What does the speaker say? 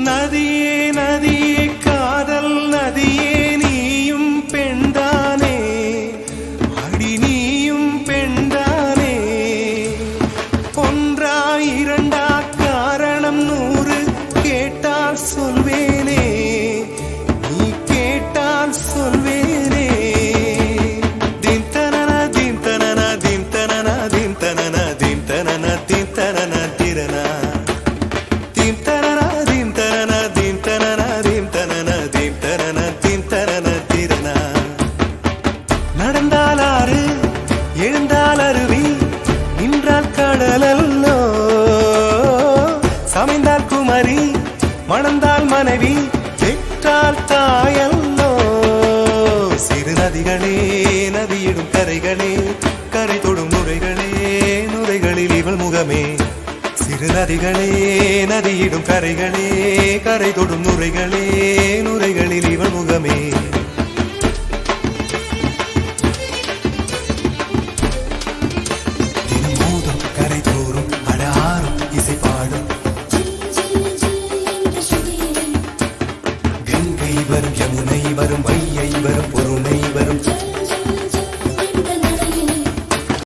நதியே நதியே காதல் நதியே நீயும் பெண்தானே அடி நீயும் பெண்தானே ஒன்றா இரண்டா காரணம் 100 கேட்டால் சொல்வேனே நீ கேட்டால் சொல்வேனே தீம் தனன தீம் தனன தீம் தனன தீம் தனன தீம் தனன தீம் தனன திரனா தீம் தனன தீம் தனன தீம் தனன தீம் தனன தீம் தனன தீம் தனன திரனா நடந்தால் ஆறு எழுந்தால் அருவி நின்றால் கடலல்லோ சமைந்தால் குமரி மணந்தால் மனைவி பெற்றால் தாயல்லோ சிறு நதிகளே நதியிடும் கரைகளே கரை தொடும் நுரைகளே நுரைகளில் இவள் முகமே சிறு நதிகளே நதியிடும் கரைகளே கரை தொடும் நுரைகளே நுரைகளில் இவள் முகமே